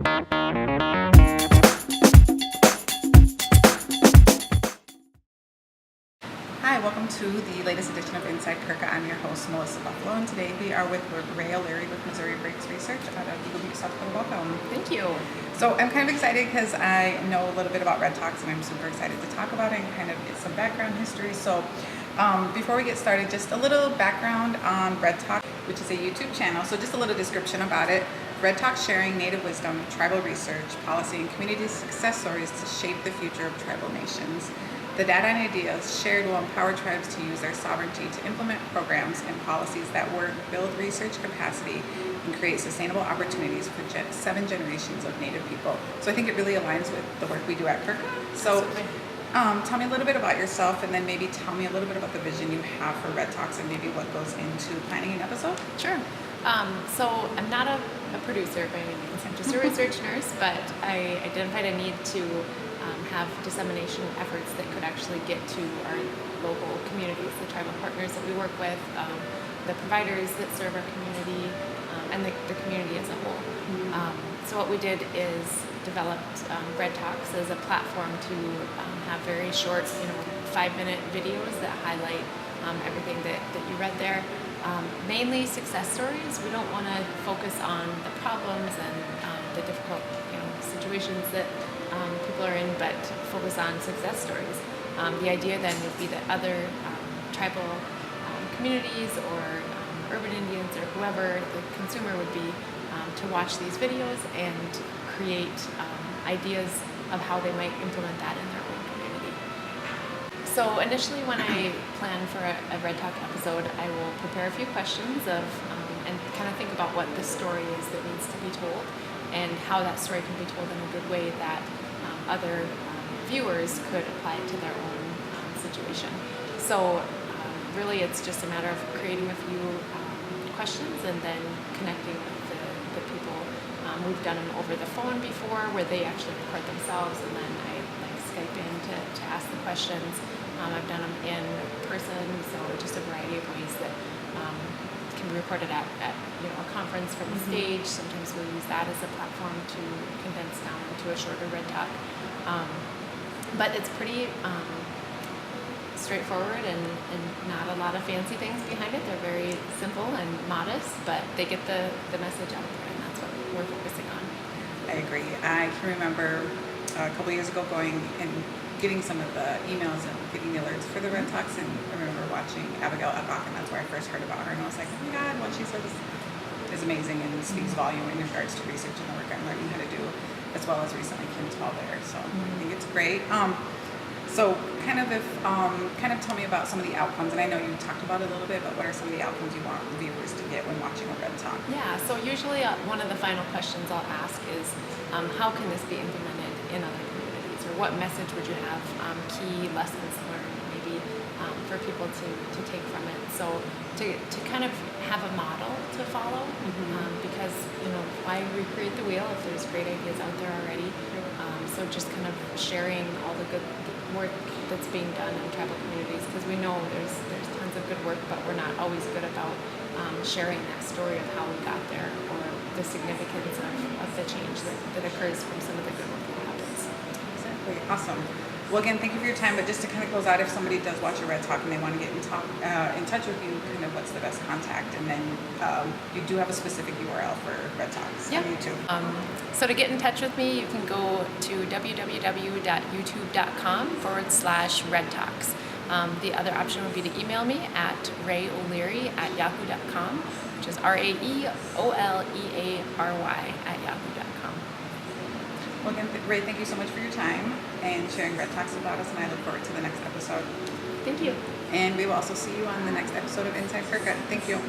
Hi, welcome to the latest edition of Inside CRCAIH. I'm your host, Melissa Buffalo, and today we are with Rae O'Leary with Missouri Breaks Research out of Eagle Butte, South Dakota. Welcome. Thank you. So I'm kind of excited because I know a little bit about Red Talks, and I'm super excited to talk about it and kind of get some background history. So before we get started, just a little background on Red Talk, which is a YouTube channel. So just a little description about it. Red Talk sharing native wisdom, tribal research, policy, and community success stories to shape the future of tribal nations. The data and ideas shared will empower tribes to use their sovereignty to implement programs and policies that work, build research capacity, and create sustainable opportunities for 7 generations of Native people. So I think it really aligns with the work we do at CRCAIH. So tell me a little bit about yourself, and then maybe tell me a little bit about the vision you have for Red Talks and maybe what goes into planning an episode. Sure. So I'm not a producer by any means. I'm just a research nurse, but I identified a need to have dissemination efforts that could actually get to our local communities, the tribal partners that we work with, the providers that serve our community, and the community as a whole. So what we did is developed Red Talks as a platform to have very short, 5-minute videos that highlight everything that you read there. Mainly success stories. We don't want to focus on the problems and the difficult situations that people are in, but focus on success stories. The idea then would be that other tribal communities or urban Indians or whoever the consumer would be to watch these videos and create ideas of how they might implement that in their own community. So initially when I plan for a Red Talk episode, I will prepare a few questions and kind of think about what the story is that needs to be told and how that story can be told in a good way that other viewers could apply it to their own situation. So really it's just a matter of creating a few questions and then connecting with the people. We've done them over the phone before where they actually record themselves and then I Skype in to ask the questions. I've done them in person, so just a variety of ways that can be recorded at a conference from a stage. Sometimes we'll use that as a platform to condense down into a shorter Red Talk. But it's pretty straightforward and not a lot of fancy things behind it. They're very simple and modest, but they get the message out there, and that's what we're focusing on. I agree. I can remember a couple years ago going and getting some of the emails and getting the alerts for the Red Talks, and I remember watching Abigail Epoch, and that's where I first heard about her, and I was like, oh my God, what she says is amazing and speaks volume in regards to research and the work I'm learning how to do, as well as recently Kim Tall there. So I think it's great. So kind of tell me about some of the outcomes, and I know you talked about it a little bit, but what are some of the outcomes you want viewers to get when watching a Red Talk? Yeah, so usually one of the final questions I'll ask is, how can this be implemented in other communities, or what message would you have, key lessons learned maybe for people to take from it. So to kind of have a model to follow, because why recreate the wheel if there's great ideas out there already? So just kind of sharing all the good work that's being done in tribal communities, because we know there's tons of good work, but we're not always good about sharing that story of how we got there or the significance of the change that occurs from some of the good work that happens. Exactly. Awesome. Well, again, thank you for your time, but just to kind of close out, if somebody does watch a Red Talk and they want to get in touch with you, kind of what's the best contact? And then you do have a specific URL for Red Talks on YouTube. So to get in touch with me, you can go to www.youtube.com/Red Talks. The other option would be to email me at raeoleary@yahoo.com, which is RaeOleary@yahoo.com. Well, again, Rae, thank you so much for your time and sharing Red Talks about us, and I look forward to the next episode. Thank you. And we will also see you on the next episode of Inside CRCAIH. Thank you.